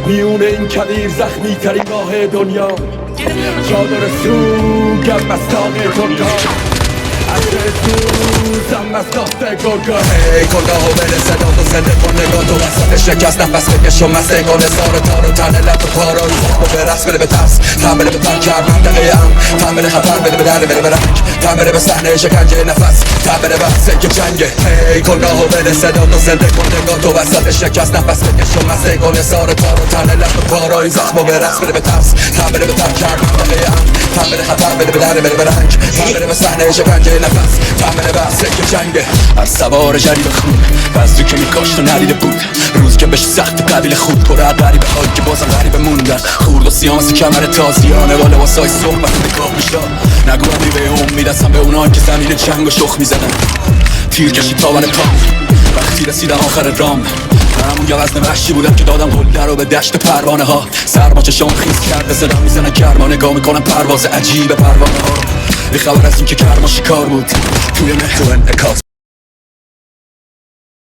میونه این کویر زخمی ترین راه دنیا جا داره سوگم مستاق ترکا عطر سوزم از داست گرگا ای کلگاه و بره صدا تو زنده کن نگاه تو وسط شکست نفس بکش و مستگان سار تار و تنه لب و پارا رو زخم به رس بده به ترس تن بده به ترکر منطقه ام تن بده خطر بده به در بده به رنگ تن بده به صحنه شکنجه نفس تن بده بحثه که جنگه ای کلگاه و بره صدا تو زنده کن نگاه تو وسط شکست نفس بکش و مستگان سار تار و تنه لب و پارا رو زخم به رس بده به ترس تن بده به ترکر منطقه ام تن بده خطر بده به در بده به رنگ تن بده به صحنه شکنجه نفس تن بده بحثه که جنگه هر سوار جریب خون بزدی که میکاشت و ندیده بود روزی که بشه سخت قبیل خود پر غریبه هایی که بازم غریبه موندن خورد و سیاه مثل کمر تازیانه با لباسای صحبت نگاه میشا نگو هم به امید هستم به اونایی که زمین جنگ و شخ میزدن تیر کشید تاون پام وقتی رسیدم آخر رام من همون یه وزن وحشی بودم که دادم قله رو به دشت پروانه ها سرما چشام خیز کرده صدا میزنن کرما نگاه میکنم پرواز عجیب پروانه ها بی خبر از این که کرما شکار بود توی مهر و انعکاس